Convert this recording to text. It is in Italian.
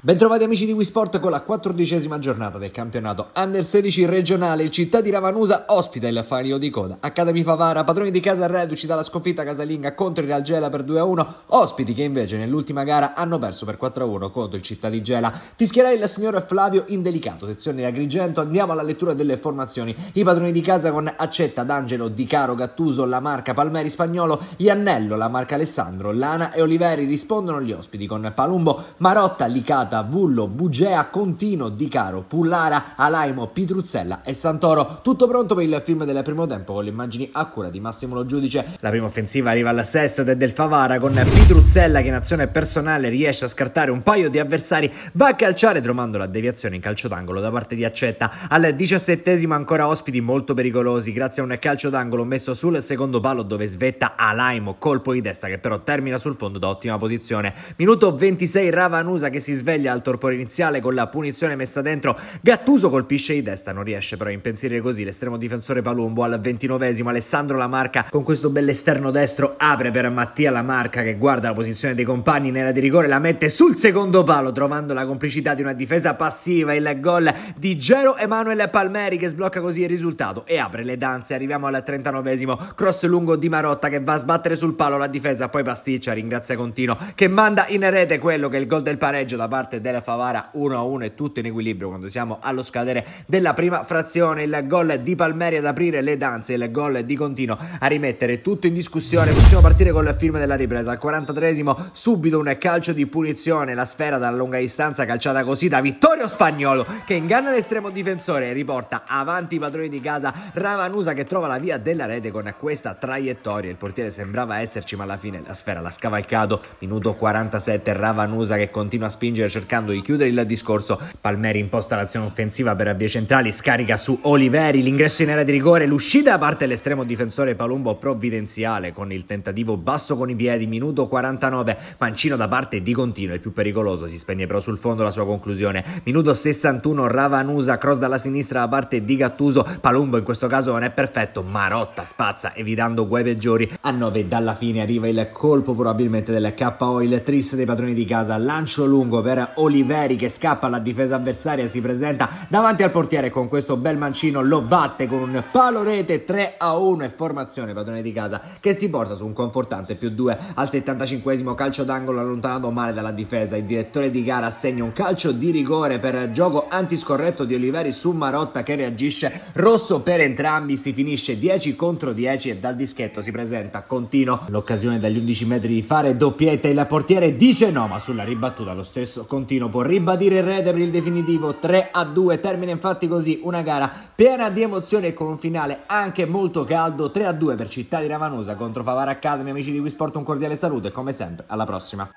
Bentrovati amici di WeSport con la 14ª giornata del campionato Under 16 regionale. Il Città di Ravanusa ospita il Fanio di Coda. Academy Favara, padroni di casa reduci dalla sconfitta casalinga contro il Real Gela per 2-1, ospiti che invece nell'ultima gara hanno perso per 4-1 contro il Città di Gela. Fischierà il signor Flavio Indelicato, sezione di Agrigento. Andiamo alla lettura delle formazioni. I padroni di casa con Accetta, D'Angelo, Di Caro, Gattuso, La Marca, Palmeri, Spagnolo, Iannello, La Marca, Alessandro, Lana e Oliveri. Rispondono gli ospiti con Palumbo, Marotta, Licata, Vullo, Bugea, Contino, Di Caro, Pullara, Alaimo, Pitruzzella e Santoro. Tutto pronto per il film del primo tempo con le immagini a cura di Massimo Lo Giudice. La prima offensiva arriva al sesto ed è del Favara con Pitruzzella che in azione personale riesce a scartare un paio di avversari, va a calciare trovando la deviazione in calcio d'angolo da parte di Accetta. Al 17esimo ancora ospiti molto pericolosi grazie a un calcio d'angolo messo sul secondo palo dove svetta Alaimo, colpo di testa che però termina sul fondo da ottima posizione. Minuto 26, Ravanusa che si sveglia al torpore iniziale con la punizione messa dentro. Gattuso colpisce di testa, non riesce però a impensierire così l'estremo difensore Palumbo. Al 29esimo Alessandro La Marca con questo bell'esterno destro apre per Mattia La Marca che guarda la posizione dei compagni in area di rigore, la mette sul secondo palo trovando la complicità di una difesa passiva. Il gol di Gero Emanuele Palmeri che sblocca così il risultato e apre le danze. Arriviamo al 39esimo, cross lungo di Marotta che va a sbattere sul palo la difesa, poi pasticcia, ringrazia Contino che manda in rete quello che è il gol del pareggio da parte della Favara. 1-1 e tutto in equilibrio quando siamo allo scadere della prima frazione. Il gol di Palmeri ad aprire le danze, il gol di Contino a rimettere tutto in discussione. Possiamo partire col film della ripresa. Al 43esimo subito un calcio di punizione, la sfera dalla lunga distanza calciata così da Vittorio Spagnolo che inganna l'estremo difensore e riporta avanti i padroni di casa. Ravanusa che trova la via della rete con questa traiettoria, il portiere sembrava esserci ma alla fine la sfera l'ha scavalcato. Minuto 47, Ravanusa che continua a spingere cercando di chiudere il discorso. Palmeri imposta l'azione offensiva per vie centrali, scarica su Oliveri, l'ingresso in area di rigore, l'uscita da parte dell'estremo difensore Palumbo provvidenziale con il tentativo basso con i piedi. Minuto 49, mancino da parte di Contino, il più pericoloso, si spegne però sul fondo la sua conclusione. Minuto 61, Ravanusa, cross dalla sinistra da parte di Gattuso, Palumbo in questo caso non è perfetto, Marotta spazza evitando guai peggiori. A 9 dalla fine arriva il colpo probabilmente del KO, il tris dei padroni di casa, lancio lungo per Oliveri che scappa alla difesa avversaria, si presenta davanti al portiere con questo bel mancino, lo batte con un palo rete. 3-1 e formazione padrone di casa che si porta su un confortante +2. Al 75esimo calcio d'angolo allontanato male dalla difesa, il direttore di gara assegna un calcio di rigore per gioco antiscorretto di Oliveri su Marotta che reagisce, rosso per entrambi. Si finisce 10 contro 10 e dal dischetto si presenta Contino, l'occasione dagli 11 metri di fare doppietta, il portiere dice no ma sulla ribattuta lo stesso Contino può ribadire il rete per il definitivo. 3-2, termina infatti così una gara piena di emozioni e con un finale anche molto caldo. 3-2 per Città di Ravanusa contro Favara Academy. Amici di WeSport un cordiale saluto e come sempre alla prossima.